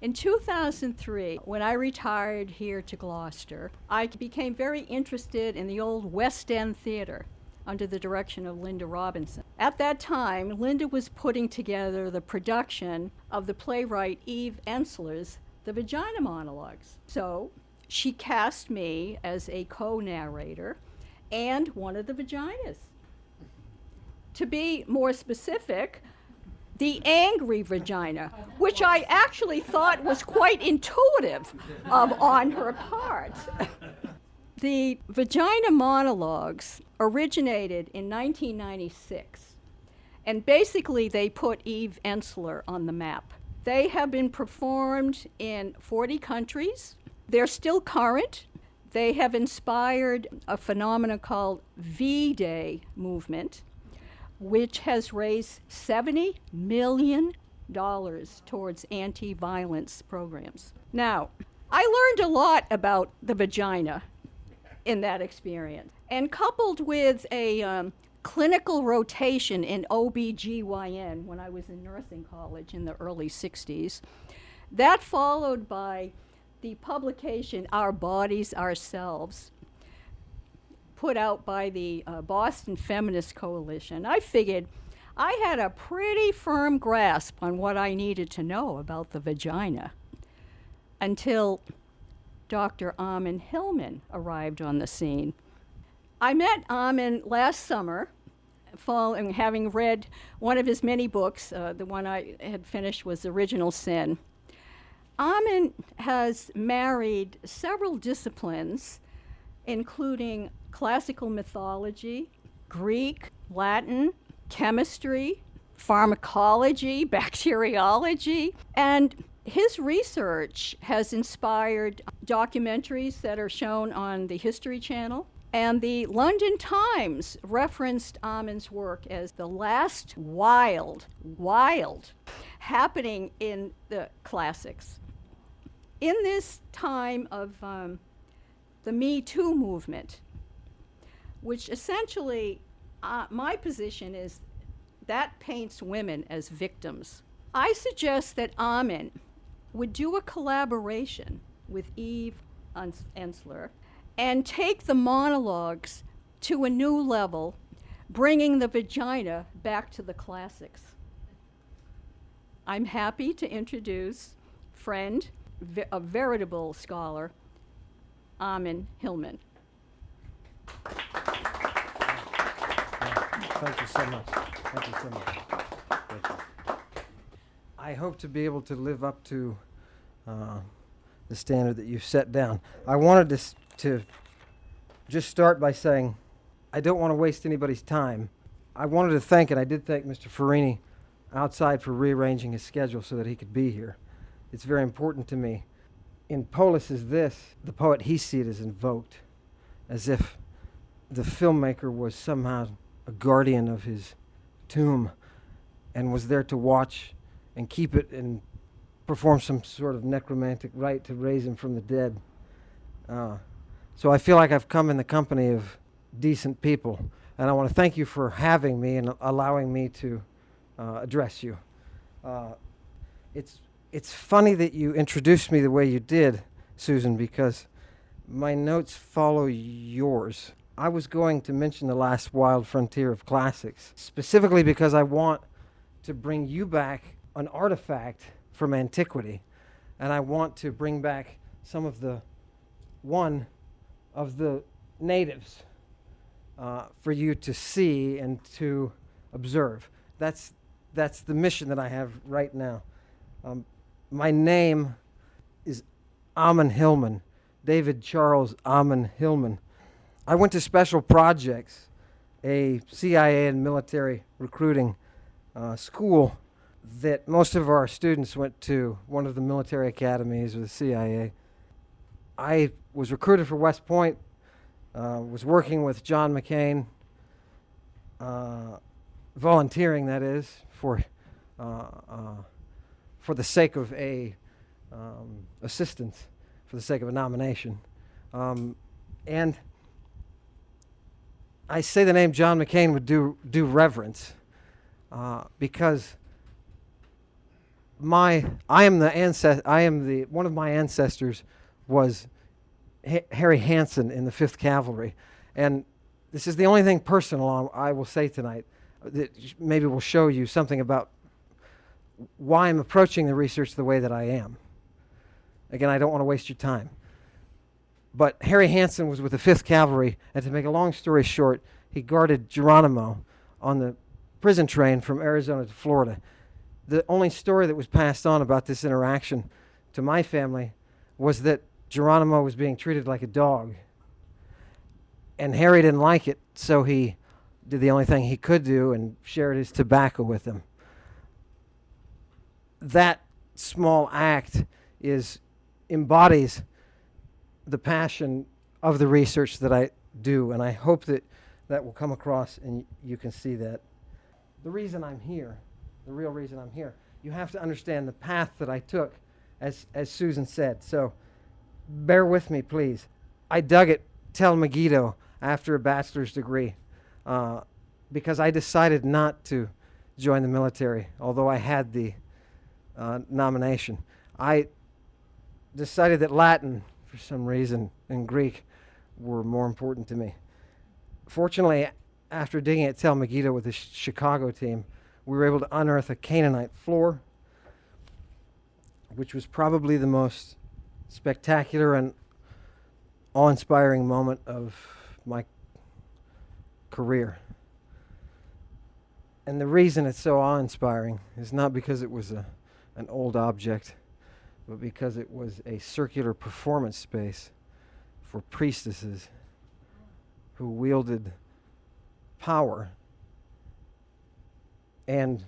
In 2003, when I retired here to Gloucester, I became very interested in the old West End theater under the direction of Linda Robinson. At that time, Linda was putting together the production of the playwright Eve Ensler's The Vagina Monologues. So she cast me as a co-narrator and one of the vaginas. To be more specific, the angry vagina, which I actually thought was quite intuitive on her part. The Vagina Monologues originated in 1996, and basically they put Eve Ensler on the map. They have been performed in 40 countries. They're still current. They have inspired a phenomenon called V-Day movement, which has raised $70 million towards anti-violence programs. Now, I learned a lot about the vagina in that experience, and coupled with a clinical rotation in OB/GYN when I was in nursing college in the early 60s, that followed by the publication Our Bodies, Ourselves, put out by the Boston Feminist Coalition. I figured I had a pretty firm grasp on what I needed to know about the vagina until Dr. Ammon Hillman arrived on the scene. I met Ammon last summer, having read one of his many books. The one I had finished was Original Sin. Ammon has married several disciplines, including classical mythology, Greek, Latin, chemistry, pharmacology, bacteriology, and his research has inspired documentaries that are shown on the History Channel, and the London Times referenced Ammon's work as the last wild happening in the classics. In this time of the Me Too movement, which essentially, my position is that paints women as victims. I suggest that Ammon would do a collaboration with Eve Ensler and take the monologues to a new level, bringing the vagina back to the classics. I'm happy to introduce friend, a veritable scholar, Ammon Hillman. Thank you so much. Thank you so much. Thank you. I hope to be able to live up to the standard that you've set down. I wanted to just start by saying I don't want to waste anybody's time. I wanted to thank, and I did thank Mr. Farini outside for rearranging his schedule so that he could be here. It's very important to me. In Polis is this, the poet Hesiod is invoked as if the filmmaker was somehow a guardian of his tomb and was there to watch and keep it and perform some sort of necromantic rite to raise him from the dead. So I feel like I've come in the company of decent people, and I want to thank you for having me and allowing me to address you. It's funny that you introduced me the way you did, Susan, because my notes follow yours. I was going to mention the last wild frontier of classics, specifically because I want to bring you back an artifact from antiquity, and I want to bring back one of the natives for you to see and to observe. That's the mission that I have right now. My name is Ammon Hillman, David Charles Ammon Hillman. I went to Special Projects, a CIA and military recruiting school that most of our students went to, one of the military academies of the CIA. I was recruited for West Point, was working with John McCain, volunteering, that is, for the sake of a assistance, for the sake of a nomination. And I say the name John McCain would do reverence, because one of my ancestors was Harry Hansen in the 5th Cavalry. And this is the only thing personal I will say tonight that maybe will show you something about why I'm approaching the research the way that I am. Again, I don't want to waste your time. But Harry Hansen was with the 5th Cavalry, and to make a long story short, he guarded Geronimo on the prison train from Arizona to Florida. The only story that was passed on about this interaction to my family was that Geronimo was being treated like a dog. And Harry didn't like it, so he did the only thing he could do and shared his tobacco with him. That small act embodies the passion of the research that I do, and I hope that that will come across and you can see that. The reason I'm here, the real reason I'm here, you have to understand the path that I took, as Susan said. So bear with me, please. I dug at Tel Megiddo after a bachelor's degree because I decided not to join the military, although I had the nomination. I decided that Latin, for some reason, and Greek were more important to me. Fortunately, after digging at Tel Megiddo with the Chicago team, we were able to unearth a Canaanite floor, which was probably the most spectacular and awe-inspiring moment of my career. And the reason it's so awe-inspiring is not because it was an old object, but because it was a circular performance space for priestesses who wielded power and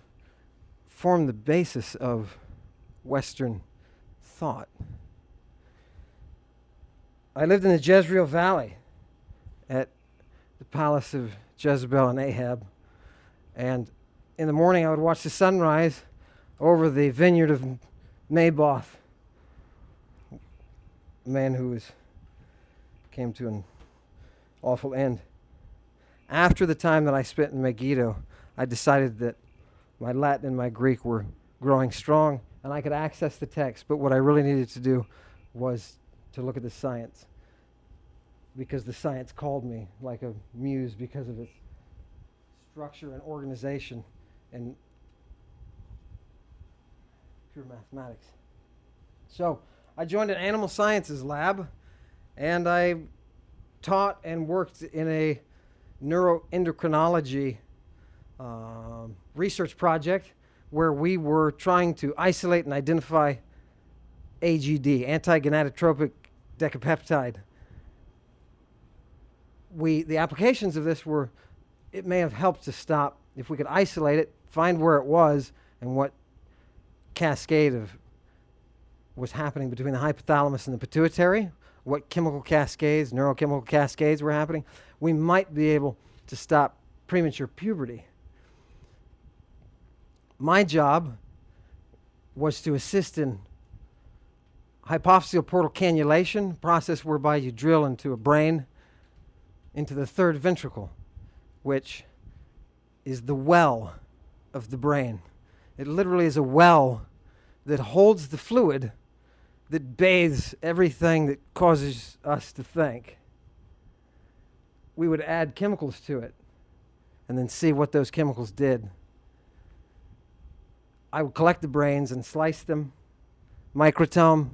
formed the basis of Western thought. I lived in the Jezreel Valley at the palace of Jezebel and Ahab, and in the morning I would watch the sunrise over the vineyard of Naboth, a man who came to an awful end. After the time that I spent in Megiddo, I decided that my Latin and my Greek were growing strong and I could access the text, but what I really needed to do was to look at the science, because the science called me like a muse because of its structure and organization and pure mathematics. So I joined an animal sciences lab, and I taught and worked in a neuroendocrinology research project where we were trying to isolate and identify AGD, anti-gonadotropic decapeptide. The applications of this were, it may have helped to stop, if we could isolate it, find where it was and what cascade of was happening between the hypothalamus and the pituitary, what chemical cascades, neurochemical cascades were happening, we might be able to stop premature puberty. My job was to assist in hypophyseal portal cannulation, process whereby you drill into a brain, into the third ventricle, which is the well of the brain. It literally is a well that holds the fluid that bathes everything that causes us to think. We would add chemicals to it and then see what those chemicals did. I would collect the brains and slice them, microtome,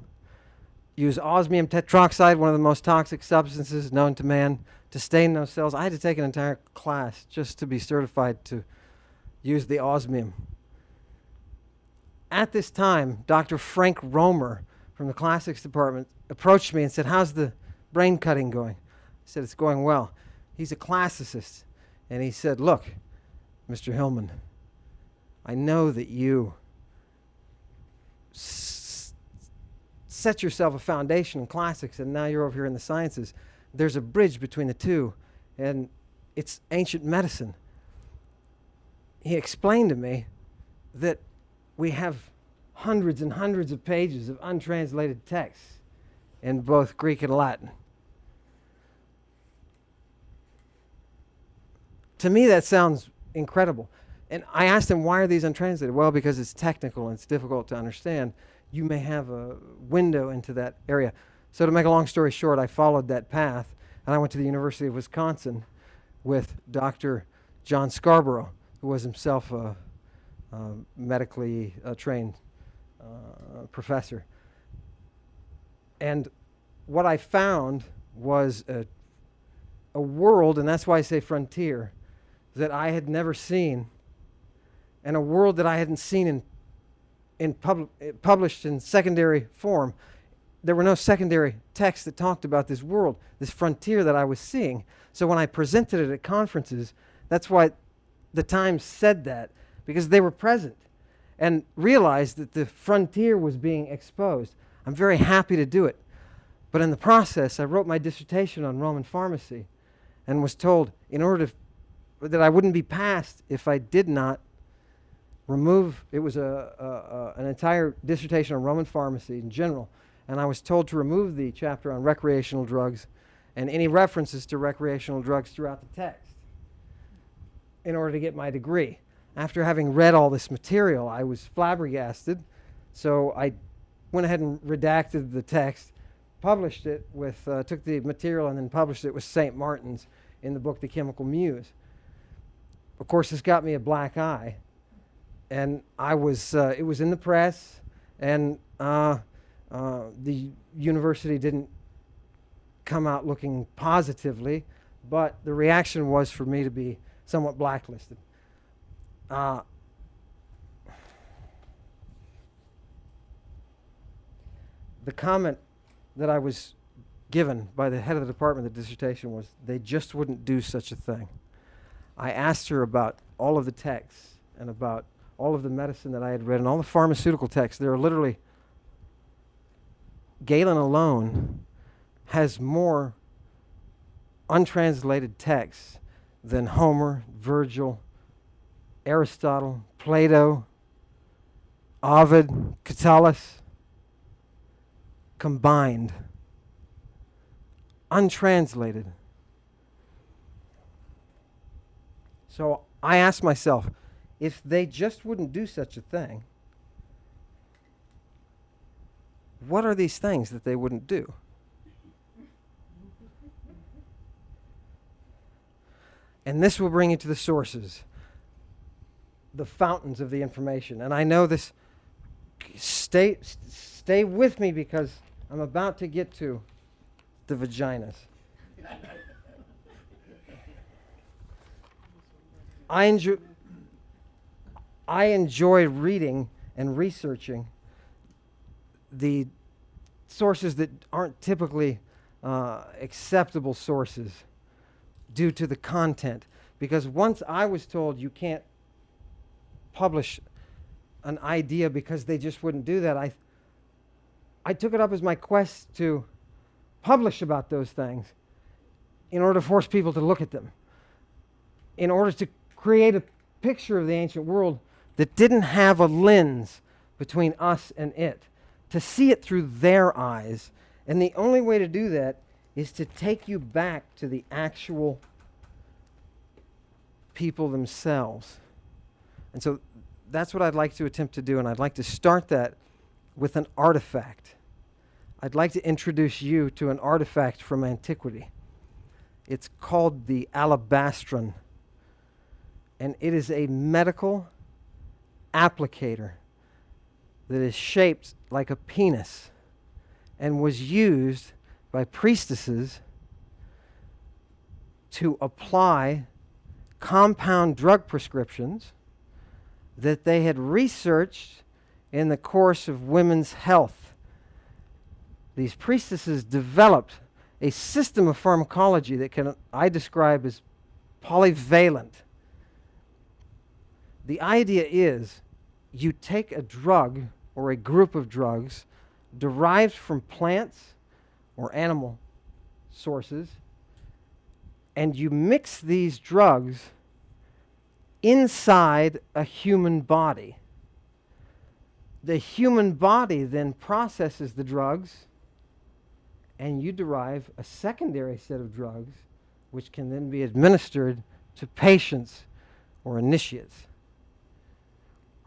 use osmium tetroxide, one of the most toxic substances known to man, to stain those cells. I had to take an entire class just to be certified to use the osmium. At this time, Dr. Frank Romer from the classics department approached me and said, "How's the brain cutting going?" I said, "It's going well." He's a classicist. And he said, "Look, Mr. Hillman, I know that you set yourself a foundation in classics and now you're over here in the sciences. There's a bridge between the two, and it's ancient medicine." He explained to me that we have hundreds and hundreds of pages of untranslated texts in both Greek and Latin. To me, that sounds incredible. And I asked him, why are these untranslated? Well, because it's technical and it's difficult to understand. You may have a window into that area. So to make a long story short, I followed that path, and I went to the University of Wisconsin with Dr. John Scarborough, who was himself a medically trained professor. And what I found was a world, and that's why I say frontier, that I had never seen, and a world that I hadn't seen published in secondary form. There were no secondary texts that talked about this world, this frontier that I was seeing. So when I presented it at conferences, that's why the Times said that, because they were present and realized that the frontier was being exposed. I'm very happy to do it. But in the process, I wrote my dissertation on Roman pharmacy and was told that I wouldn't be passed if I did not remove, it was an entire dissertation on Roman pharmacy in general, and I was told to remove the chapter on recreational drugs and any references to recreational drugs throughout the text in order to get my degree. After having read all this material, I was flabbergasted, so I went ahead and redacted the text, published it with, took the material and then published it with St. Martin's in the book The Chemical Muse. Of course, this got me a black eye, and I was, it was in the press, and the university didn't come out looking positively, but the reaction was for me to be somewhat blacklisted. The comment that I was given by the head of the department of the dissertation was they just wouldn't do such a thing. I asked her about all of the texts and about all of the medicine that I had read and all the pharmaceutical texts. There are literally, Galen alone has more untranslated texts than Homer, Virgil, Aristotle, Plato, Ovid, Catullus combined, untranslated. So I asked myself, if they just wouldn't do such a thing, what are these things that they wouldn't do? And this will bring you to the sources, the fountains of the information. And I know this, stay with me because I'm about to get to the vaginas. I enjoy reading and researching the sources that aren't typically acceptable sources due to the content. Because once I was told you can't publish an idea because they just wouldn't do that, I took it up as my quest to publish about those things in order to force people to look at them, in order to create a picture of the ancient world that didn't have a lens between us and it, to see it through their eyes. And the only way to do that is to take you back to the actual people themselves. And so that's what I'd like to attempt to do, and I'd like to start that with an artifact. I'd like to introduce you to an artifact from antiquity. It's called the Alabastron, and it is a medical applicator that is shaped like a penis and was used by priestesses to apply compound drug prescriptions that they had researched in the course of women's health. These priestesses developed a system of pharmacology that I describe as polyvalent. The idea is you take a drug or a group of drugs derived from plants or animal sources, and you mix these drugs inside a human body. The human body then processes the drugs, and you derive a secondary set of drugs which can then be administered to patients or initiates.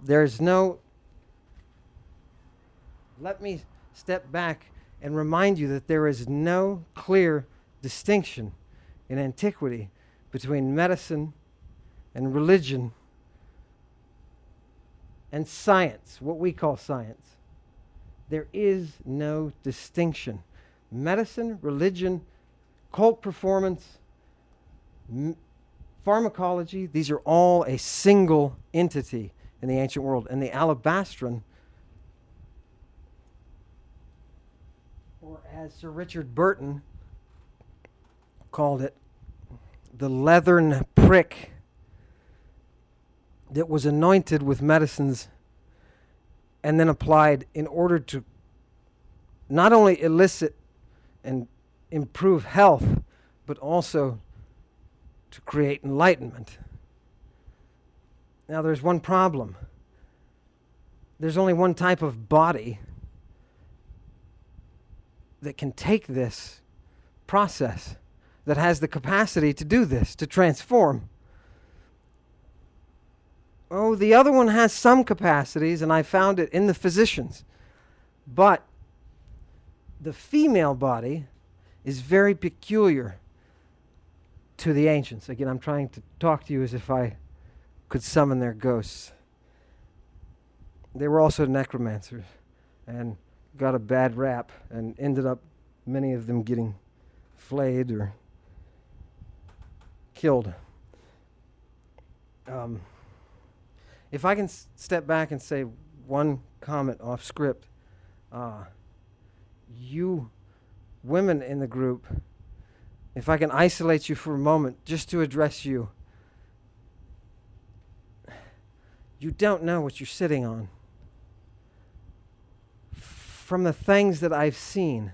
There's no... Let me step back and remind you that there is no clear distinction in antiquity between medicine and religion and science, what we call science. There is no distinction. Medicine, religion, cult performance, pharmacology, these are all a single entity in the ancient world. And the Alabastron, or as Sir Richard Burton called it, the leathern prick that was anointed with medicines and then applied in order to not only elicit and improve health, but also to create enlightenment. Now, there's one problem. There's only one type of body that can take this process, that has the capacity to do this, to transform. Oh, the other one has some capacities, and I found it in the physicians. But the female body is very peculiar to the ancients. Again, I'm trying to talk to you as if I could summon their ghosts. They were also necromancers and got a bad rap and ended up, many of them, getting flayed or killed. If I can step back and say one comment off script, you women in the group, if I can isolate you for a moment just to address you, you don't know what you're sitting on. From the things that I've seen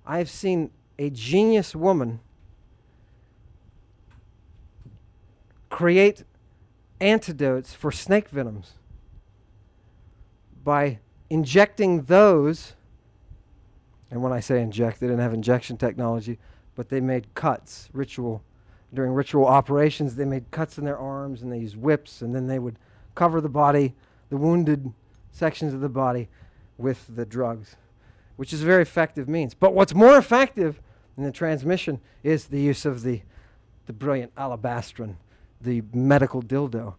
a genius woman create antidotes for snake venoms by injecting those, and when I say inject, they didn't have injection technology, but they made cuts, during ritual operations, they made cuts in their arms, and they used whips, and then they would cover the body, the wounded sections of the body, with the drugs, which is a very effective means. But what's more effective in the transmission is the use of the brilliant Alabastron, the medical dildo.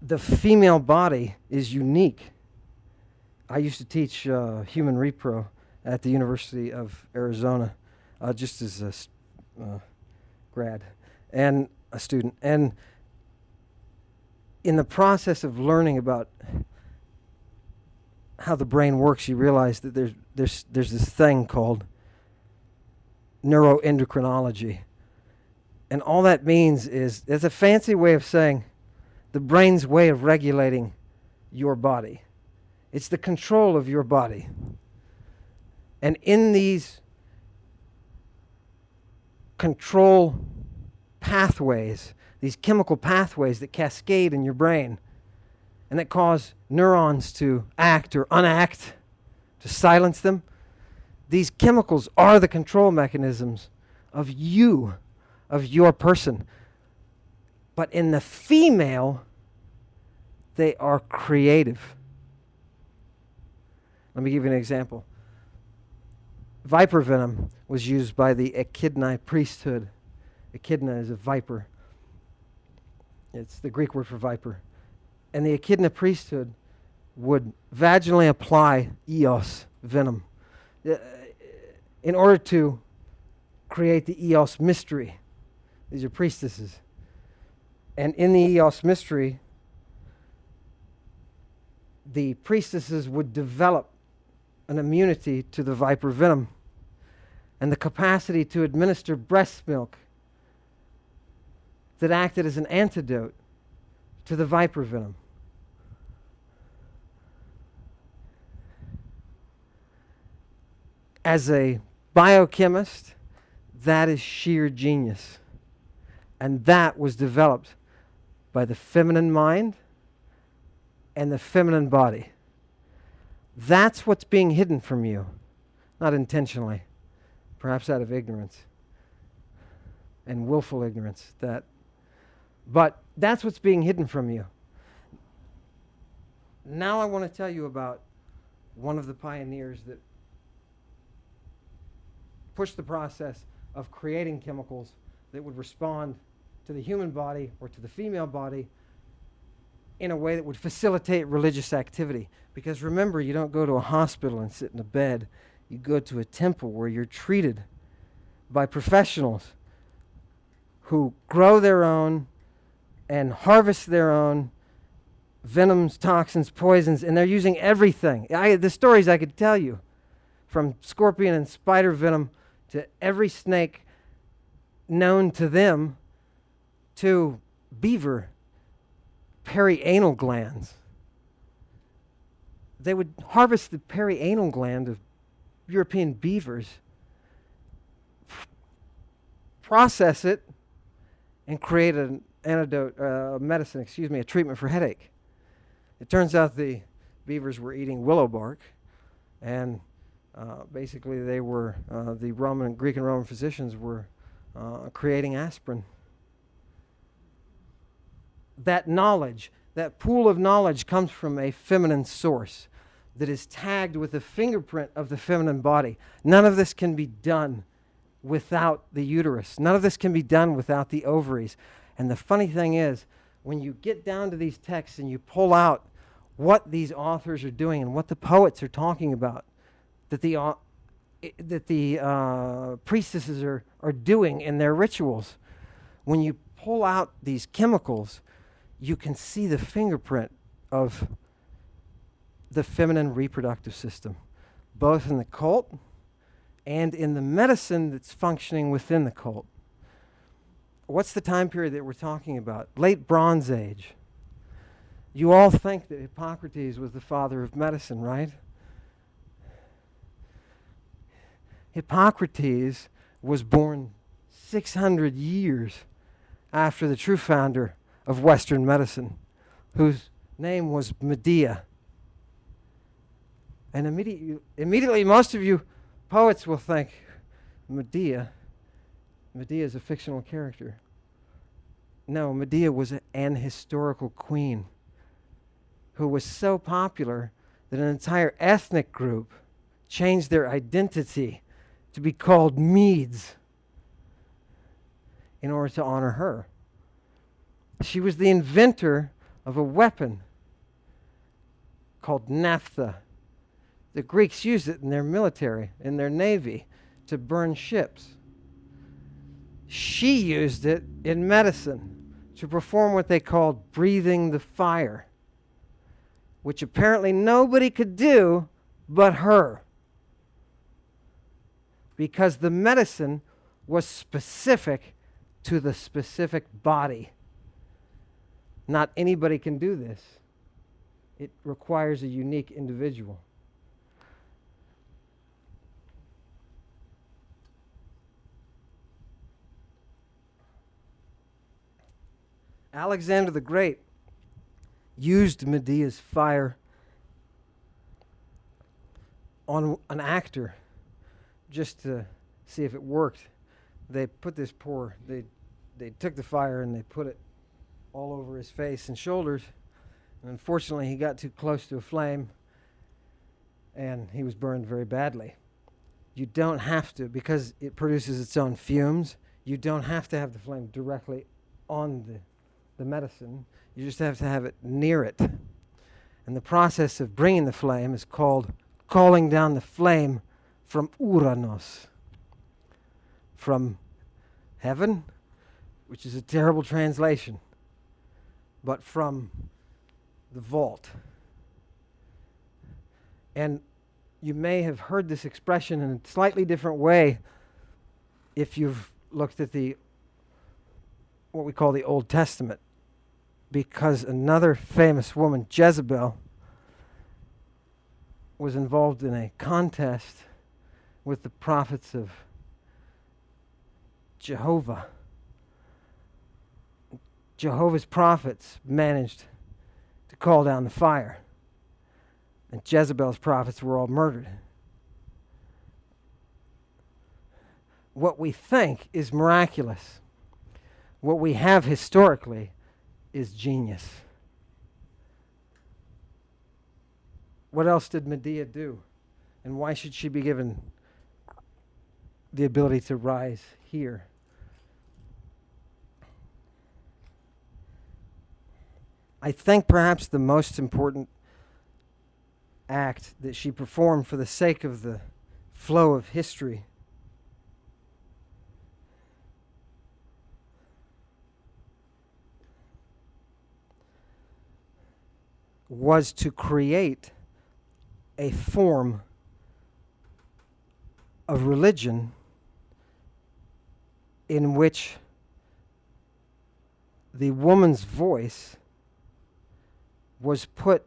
The female body is unique. I used to teach human repro at the University of Arizona, just as a grad and a student. And in the process of learning about how the brain works, you realize that there's this thing called neuroendocrinology. And all that means is, it's a fancy way of saying the brain's way of regulating your body. It's the control of your body. And in these control pathways, these chemical pathways that cascade in your brain and that cause neurons to act or unact, to silence them, these chemicals are the control mechanisms of you, of your person. But in the female, they are creative. Let me give you an example. Viper venom was used by the Echidnae priesthood. Echidna is a viper. It's the Greek word for viper. And the Echidna priesthood would vaginally apply eos venom in order to create the eos mystery. These are priestesses. And in the eos mystery, the priestesses would develop an immunity to the viper venom and the capacity to administer breast milk that acted as an antidote to the viper venom. As a biochemist, that is sheer genius. And that was developed by the feminine mind and the feminine body. That's what's being hidden from you, not intentionally, perhaps out of ignorance and willful ignorance. But that's what's being hidden from you. Now I want to tell you about one of the pioneers that pushed the process of creating chemicals that would respond to the human body or to the female body in a way that would facilitate religious activity. Because remember, you don't go to a hospital and sit in a bed. You go to a temple where you're treated by professionals who grow their own and harvest their own venoms, toxins, poisons, and they're using everything. The stories I could tell you, from scorpion and spider venom to every snake known to them, to beaver perianal glands. They would harvest the perianal gland of European beavers, process it, and create an antidote, a treatment for headache. It turns out the beavers were eating willow bark, and basically they were, the Greek and Roman physicians were creating aspirin. That knowledge, that pool of knowledge comes from a feminine source that is tagged with the fingerprint of the feminine body. None of this can be done without the uterus. None of this can be done without the ovaries. And the funny thing is, when you get down to these texts and you pull out what these authors are doing and what the poets are talking about, that the priestesses are doing in their rituals, when you pull out these chemicals, you can see the fingerprint of the feminine reproductive system, both in the cult and in the medicine that's functioning within the cult. What's the time period that we're talking about? Late Bronze Age. You all think that Hippocrates was the father of medicine, right? Hippocrates was born 600 years after the true founder of Western medicine, whose name was Medea. And immediately most of you poets will think, Medea is a fictional character. No, Medea was an historical queen who was so popular that an entire ethnic group changed their identity to be called Medes in order to honor her. She was the inventor of a weapon called naphtha. The Greeks used it in their military, in their navy, to burn ships. She used it in medicine to perform what they called breathing the fire, which apparently nobody could do but her, because the medicine was specific to the specific body. Not anybody can do this. It requires a unique individual. Alexander the Great used Medea's fire on an actor just to see if it worked. They put this they took the fire and they put it all over his face and shoulders. And unfortunately, he got too close to a flame and he was burned very badly. You don't have to, because it produces its own fumes, you don't have to have the flame directly on the medicine. You just have to have it near it. And the process of bringing the flame is called calling down the flame from Uranos, from heaven, which is a terrible translation, but from the vault. And you may have heard this expression in a slightly different way if you've looked at what we call the Old Testament, because another famous woman, Jezebel, was involved in a contest with the prophets of Jehovah. Jehovah's prophets managed to call down the fire, and Jezebel's prophets were all murdered. What we think is miraculous, what we have historically, is genius. what else did Medea do? And why should she be given the ability to rise here? I think perhaps the most important act that she performed for the sake of the flow of history was to create a form of religion in which the woman's voice was put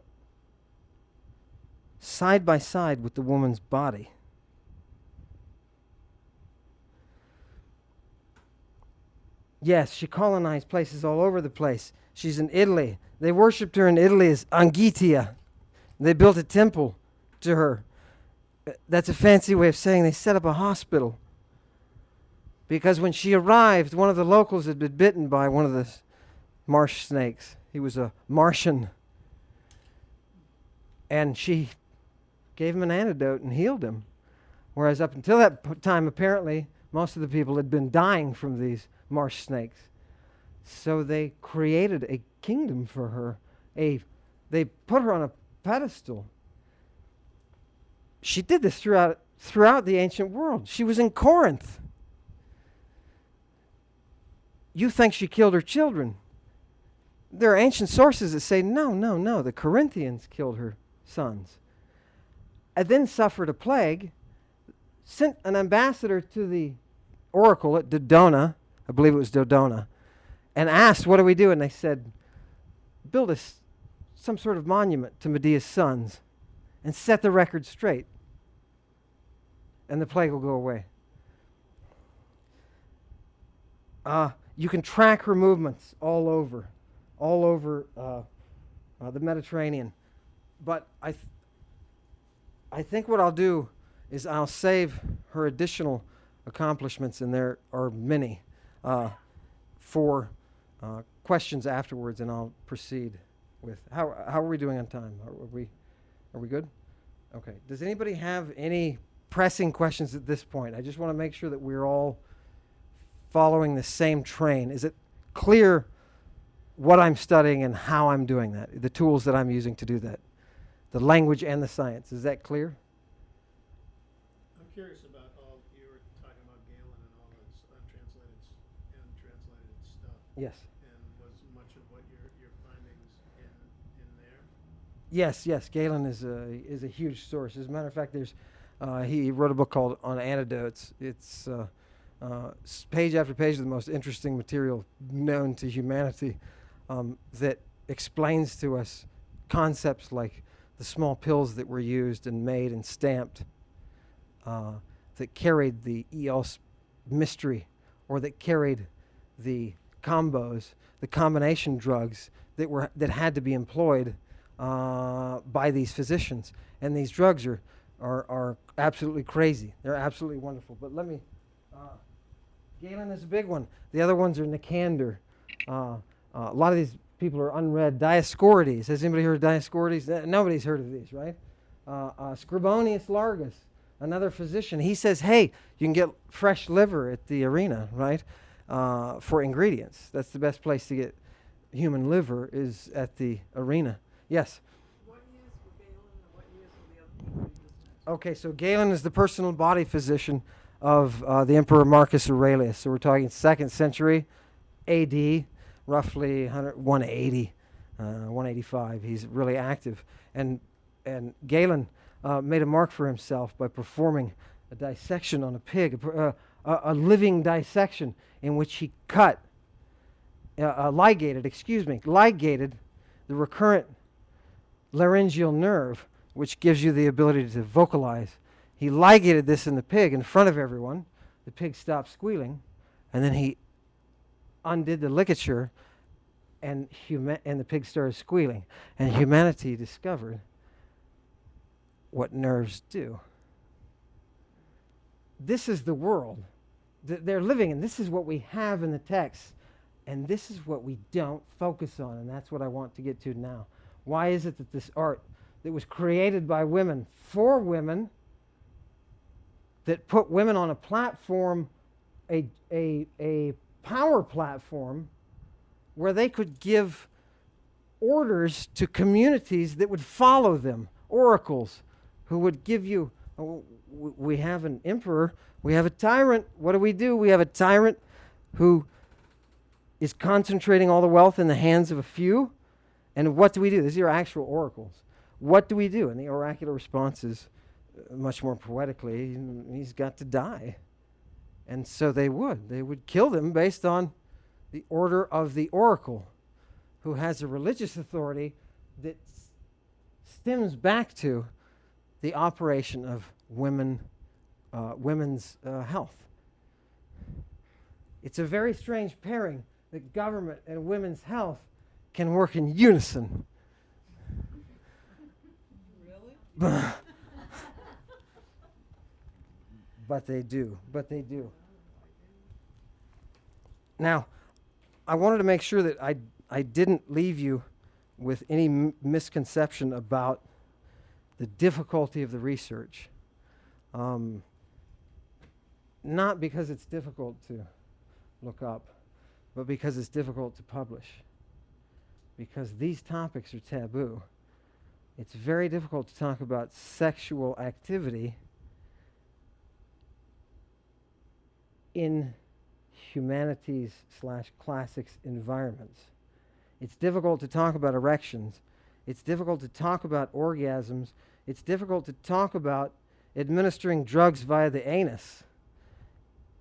side by side with the woman's body. Yes, she colonized places all over the place. She's in Italy. They worshipped her in Italy as Angitia. They built a temple to her. That's a fancy way of saying they set up a hospital. Because when she arrived, one of the locals had been bitten by one of the marsh snakes. He was a Martian. And she gave him an antidote and healed him. Whereas up until that time, apparently, most of the people had been dying from these marsh snakes. So they created a kingdom for her. They put her on a pedestal. She did this throughout the ancient world. She was in Corinth. You think she killed her children. There are ancient sources that say, no, the Corinthians killed her sons. And then suffered a plague, sent an ambassador to the oracle at Dodona, I believe it was Dodona, and asked, what do we do? And they said, build some sort of monument to Medea's sons and set the record straight, and the plague will go away. You can track her movements all over the Mediterranean. But I think what I'll do is I'll save her additional accomplishments, and there are many, for questions afterwards, and I'll proceed with how are we doing on time? Are we good? Okay. Does anybody have any pressing questions at this point? I just want to make sure that we're all following the same train. Is it clear what I'm studying and how I'm doing that? The tools that I'm using to do that? The language and the science. Is that clear? I'm curious about you were talking about Galen and all this untranslated stuff. Yes. And was much of what your findings in there? Yes. Galen is a huge source. As a matter of fact, he wrote a book called On Antidotes. It's page after page of the most interesting material known to humanity, that explains to us concepts like the small pills that were used and made and stamped, that carried the EOS mystery, or that carried the combos, the combination drugs that had to be employed by these physicians. And these drugs are absolutely crazy. They're absolutely wonderful. But let me, Galen is a big one. The other ones are Nicander. A lot of these people are unread. Dioscorides. Has anybody heard of Dioscorides? Nobody's heard of these, right? Scribonius Largus, another physician. He says, hey, you can get fresh liver at the arena, right? For ingredients. That's the best place to get human liver, is at the arena. Yes? What years for Galen and what years for the other people you just mentioned? Okay, so Galen is the personal body physician of the Emperor Marcus Aurelius. So we're talking 2nd century AD, roughly 180, 185. He's really active. And Galen made a mark for himself by performing a dissection on a pig, a living dissection in which he ligated the recurrent laryngeal nerve, which gives you the ability to vocalize. He ligated this in the pig in front of everyone. The pig stopped squealing, and then he undid the ligature, and the pig started squealing. And humanity discovered what nerves do. This is the world that they're living in. This is what we have in the text, and this is what we don't focus on, and that's what I want to get to now. Why is it that this art that was created by women for women, that put women on a platform, a power platform, where they could give orders to communities that would follow them, oracles who would give you, oh, we have an emperor, we have a tyrant, what do? We have a tyrant who is concentrating all the wealth in the hands of a few, and what do? These are actual oracles. What do we do? And the oracular response is much more poetically, he's got to die. And so they would kill them based on the order of the oracle, who has a religious authority that stems back to the operation of women's health. It's a very strange pairing that government and women's health can work in unison. Really? But they do. Now, I wanted to make sure that I didn't leave you with any misconception about the difficulty of the research. Not because it's difficult to look up, but because it's difficult to publish. Because these topics are taboo. It's very difficult to talk about sexual activity in humanities/classics environments. It's difficult to talk about erections. It's difficult to talk about orgasms. It's difficult to talk about administering drugs via the anus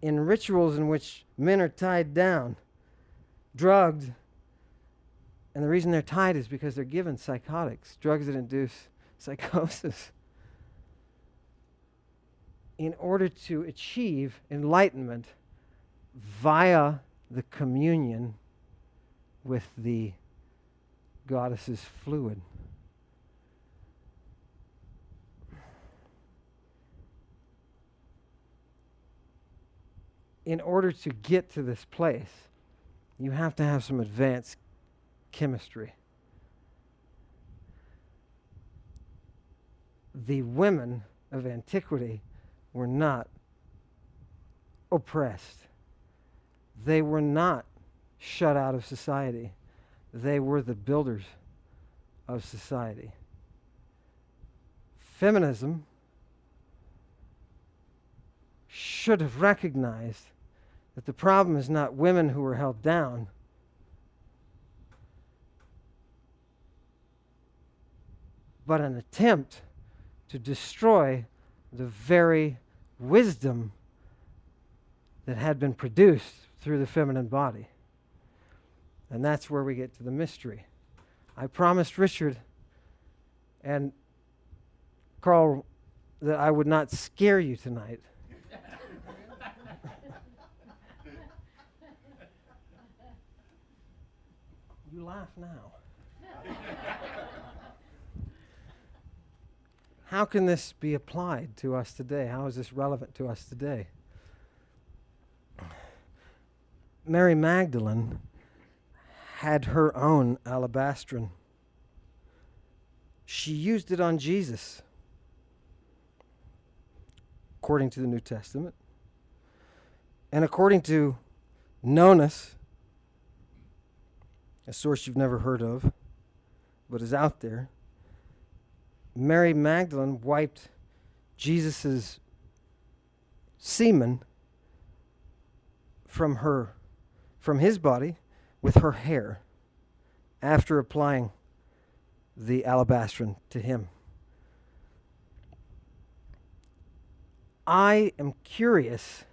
in rituals in which men are tied down, drugged, and the reason they're tied is because they're given psychotics, drugs that induce psychosis, in order to achieve enlightenment via the communion with the goddess's fluid. In order to get to this place, you have to have some advanced chemistry. The women of antiquity were not oppressed. They were not shut out of society. They were the builders of society. Feminism should have recognized that the problem is not women who are held down, but an attempt to destroy the very wisdom that had been produced through the feminine body. And that's where we get to the mystery. I promised Richard and Carl that I would not scare you tonight. You laugh now. How can this be applied to us today? How is this relevant to us today? Mary Magdalene had her own alabastron. She used it on Jesus, according to the New Testament. And according to Nonus, a source you've never heard of, but is out there, Mary Magdalene wiped Jesus' semen from his body with her hair after applying the alabastron to him. I am curious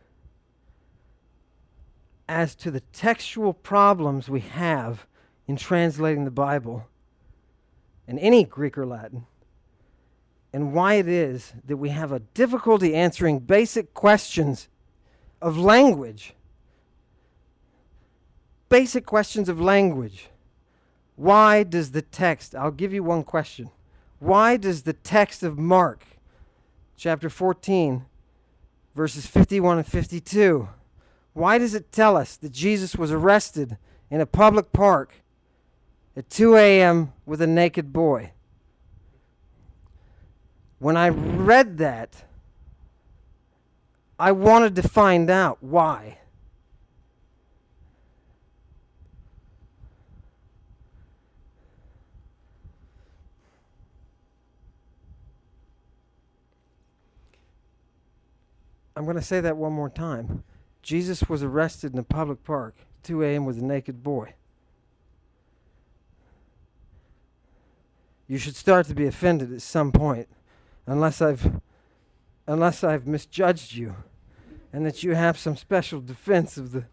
as to the textual problems we have in translating the Bible in any Greek or Latin, and why it is that we have a difficulty answering basic questions of language. Basic questions of language. Why does the text, I'll give you one question. Why does the text of Mark, chapter 14, verses 51 and 52, why does it tell us that Jesus was arrested in a public park at 2 a.m. with a naked boy? When I read that, I wanted to find out why. I'm going to say that one more time. Jesus was arrested in a public park, 2 a.m. with a naked boy. You should start to be offended at some point, unless I've misjudged you, and that you have some special defense of the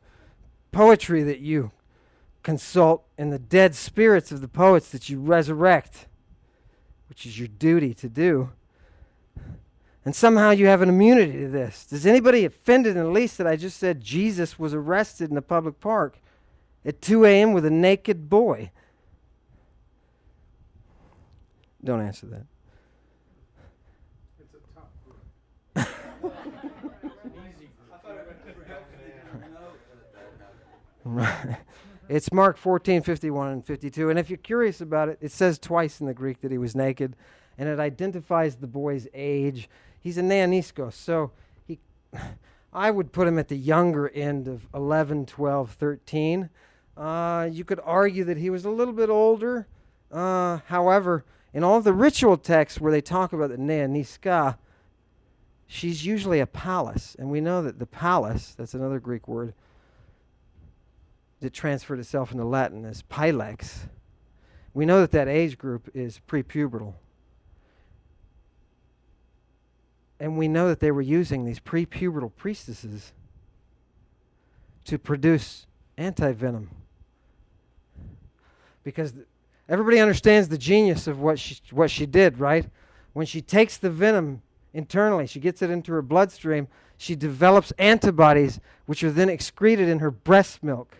poetry that you consult and the dead spirits of the poets that you resurrect, which is your duty to do. And somehow you have an immunity to this. Is anybody offended in the least that I just said Jesus was arrested in a public park at 2 a.m. with a naked boy? Don't answer that. It's a tough group. Right. It's Mark 14:51 and 52. And if you're curious about it, it says twice in the Greek that he was naked, and it identifies the boy's age. He's a neoniskos, so I would put him at the younger end of 11, 12, 13. You could argue that he was a little bit older. However, in all the ritual texts where they talk about the neoniska, she's usually a pallas. And we know that the pallas, that's another Greek word, that transferred itself into Latin as pilex. We know that that age group is prepubertal. And we know that they were using these prepubertal priestesses to produce anti-venom. Because everybody understands the genius of what she did, right? When she takes the venom internally, she gets it into her bloodstream, she develops antibodies which are then excreted in her breast milk.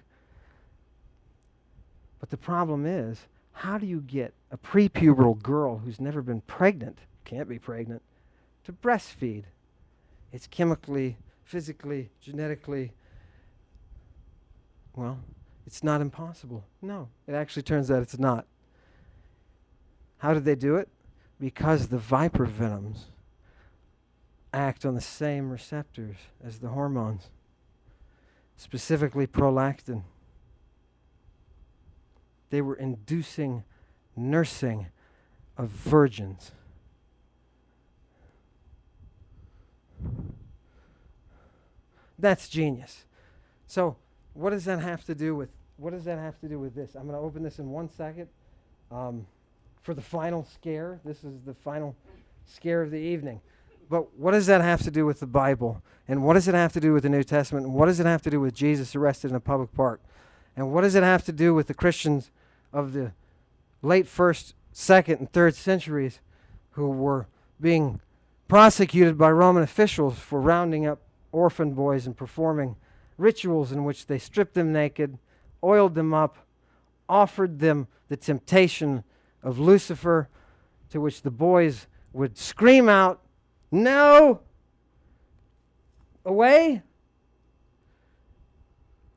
But the problem is, how do you get a prepubertal girl who's never been pregnant, can't be pregnant, to breastfeed? It's chemically, physically, genetically, well, it's not impossible. No, it actually turns out it's not. How did they do it? Because the viper venoms act on the same receptors as the hormones, specifically prolactin. They were inducing nursing of virgins. That's genius. So what does that have to do with this? I'm going to open this in 1 second. For the final scare, this is the final scare of the evening. But what does that have to do with the Bible? And what does it have to do with the New Testament? And what does it have to do with Jesus arrested in a public park? And what does it have to do with the Christians of the late 1st, 2nd, and 3rd centuries who were being prosecuted by Roman officials for rounding up orphan boys and performing rituals in which they stripped them naked, oiled them up, offered them the temptation of Lucifer, to which the boys would scream out, "No! Away!"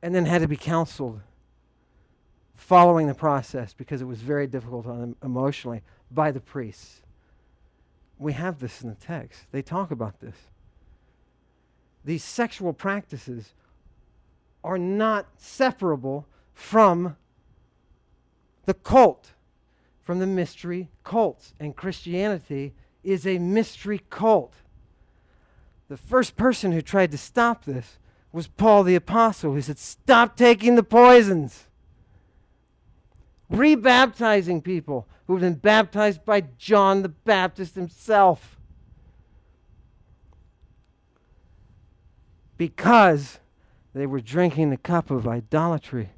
and then had to be counseled following the process, because it was very difficult on them emotionally, by the priests. We have this in the text. They talk about this. These sexual practices are not separable from the cult, from the mystery cults. And Christianity is a mystery cult. The first person who tried to stop this was Paul the Apostle, who said, "Stop taking the poisons." Rebaptizing people who had been baptized by John the Baptist himself. Because they were drinking the cup of idolatry.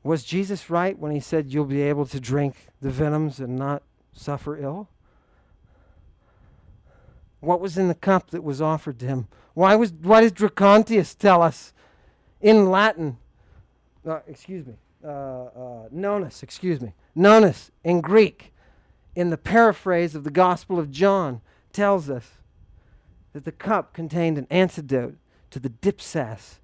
Was Jesus right when he said you'll be able to drink the venoms and not suffer ill? What was in the cup that was offered to him? Why does Dracontius tell us in Latin, Nonus in Greek, in the paraphrase of the Gospel of John, tells us that the cup contained an antidote to the dipsas.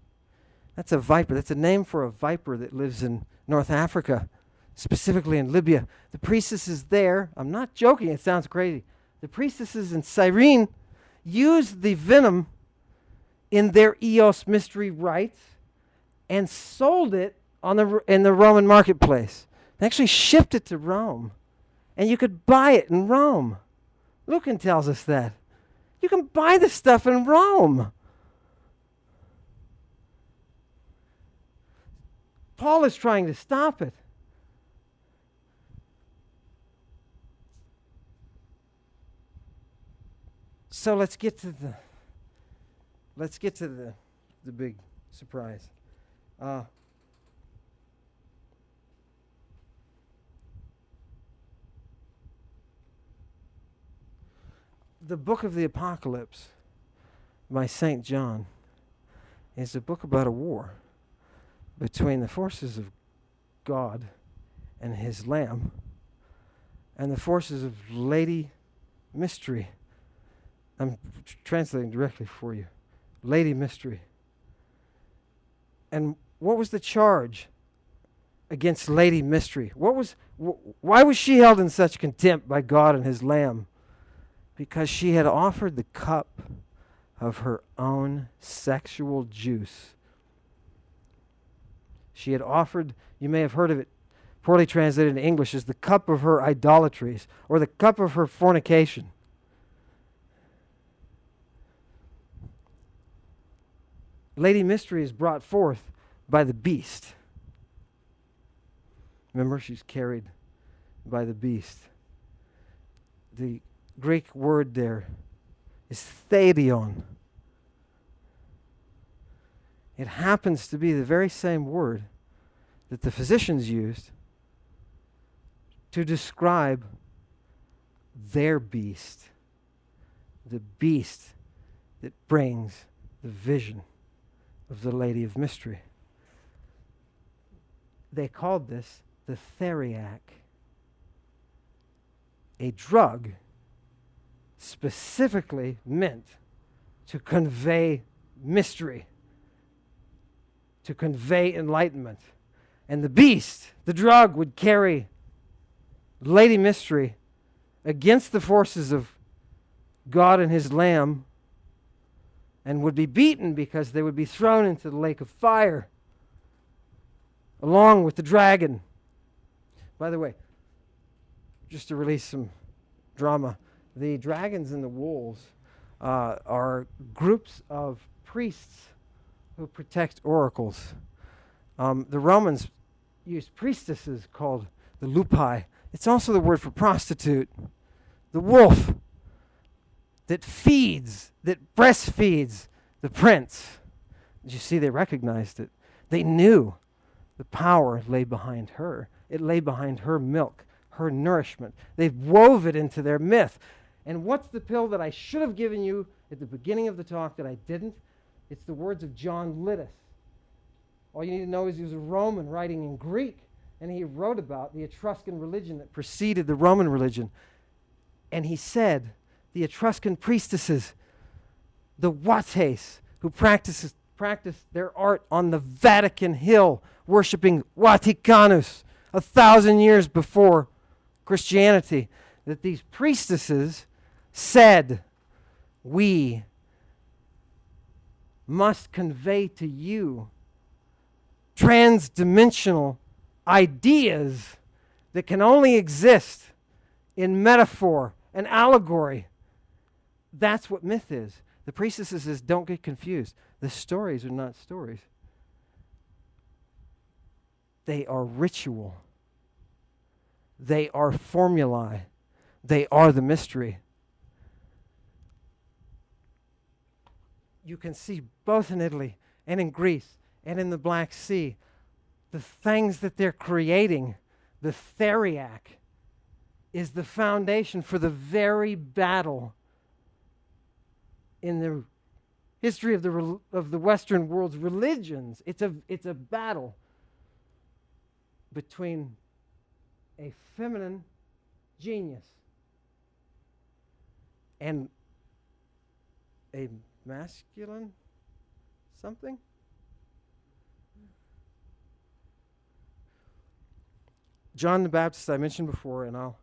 That's a viper. That's a name for a viper that lives in North Africa. specifically in Libya. The priestesses there, I'm not joking, it sounds crazy. The priestesses in Cyrene used the venom in their Eos mystery rites and sold it in the Roman marketplace. They actually shipped it to Rome, and you could buy it in Rome. Lucan tells us that. You can buy the stuff in Rome. Paul is trying to stop it. So let's get to the big surprise. The book of the Apocalypse by St. John is a book about a war between the forces of God and his Lamb and the forces of Lady Mystery. I'm translating directly for you. Lady Mystery. And what was the charge against Lady Mystery? Why was she held in such contempt by God and his Lamb? Because she had offered the cup of her own sexual juice. She had offered, you may have heard of it, poorly translated in English, as the cup of her idolatries, or the cup of her fornication. Lady Mystery is brought forth by the beast. Remember, she's carried by the beast. The Greek word there is thedion. It happens to be the very same word that the physicians used to describe their beast, the beast that brings the vision of the Lady of Mystery. They called this the theriac, a drug specifically meant to convey mystery, to convey enlightenment. And the beast, the drug, would carry Lady Mystery against the forces of God and his Lamb and would be beaten because they would be thrown into the lake of fire along with the dragon. By the way, just to release some drama, the dragons and the wolves are groups of priests who protect oracles. The Romans used priestesses called the lupi. It's also the word for prostitute. The wolf that feeds, that breastfeeds the prince. Did you see they recognized it? They knew the power lay behind her. It lay behind her milk, her nourishment. They've wove it into their myth. And what's the pill that I should have given you at the beginning of the talk that I didn't? It's the words of John Liddis. All you need to know is he was a Roman writing in Greek, and he wrote about the Etruscan religion that preceded the Roman religion. And he said, the Etruscan priestesses, the Wates, who practiced their art on the Vatican Hill, worshiping Vaticanus 1,000 years before Christianity, that these priestesses said, we must convey to you trans-dimensional ideas that can only exist in metaphor and allegory. That's what myth is. The priestesses says, don't get confused. The stories are not stories. They are ritual. They are formulae. They are the mystery. You can see both in Italy and in Greece and in the Black Sea, the things that they're creating, the theriac, is the foundation for the very battle in the history of the Western world's religions. It's a battle between a feminine genius and a masculine something. John the Baptist I mentioned before, and I'll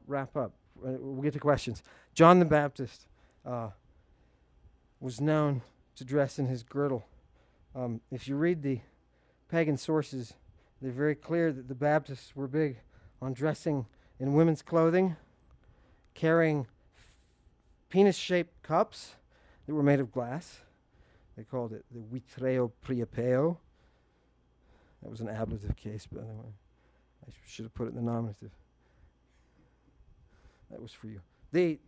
wrap up. We'll get to questions. John the Baptist was known to dress in his girdle. If you read the pagan sources, they're very clear that the Baptists were big on dressing in women's clothing, carrying penis-shaped cups that were made of glass. They called it the vitreo priapeo. That was an ablative case, by the way. I should have put it in the nominative. That was for you. They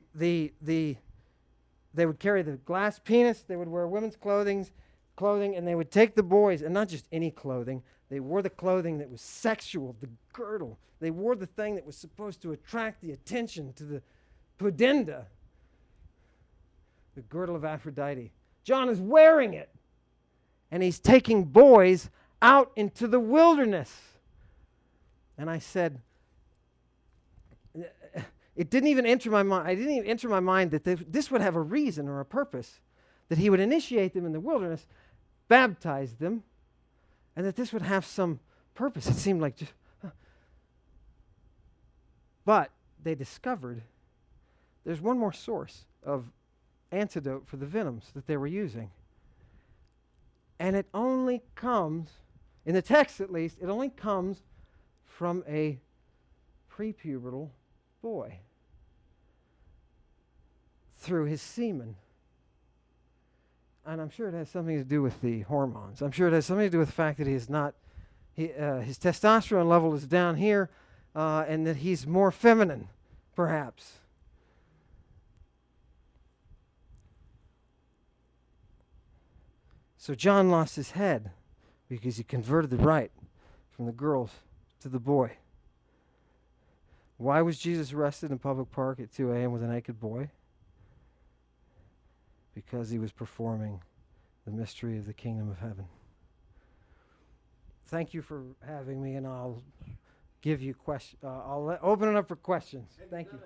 would carry the glass penis. They would wear women's clothing, and they would take the boys, and not just any clothing. They wore the clothing that was sexual, the girdle. They wore the thing that was supposed to attract the attention to the pudenda, the girdle of Aphrodite. John is wearing it, and he's taking boys out into the wilderness. And I said, it didn't even enter my mind. I didn't even enter my mind that this would have a reason or a purpose, that he would initiate them in the wilderness, baptize them, and that this would have some purpose. It seemed like just... But they discovered there's one more source of antidote for the venoms that they were using. And it only comes, in the text at least, it only comes from a prepubertal boy through his semen. And I'm sure it has something to do with the hormones. I'm sure it has something to do with the fact that his testosterone level is down here, and that he's more feminine, perhaps. So John lost his head because he converted the rite from the girls to the boy. Why was Jesus arrested in a public park at 2 a.m. with a naked boy? Because he was performing the mystery of the kingdom of heaven. Thank you for having me, and I'll give you questions. I'll open it up for questions. Thank you.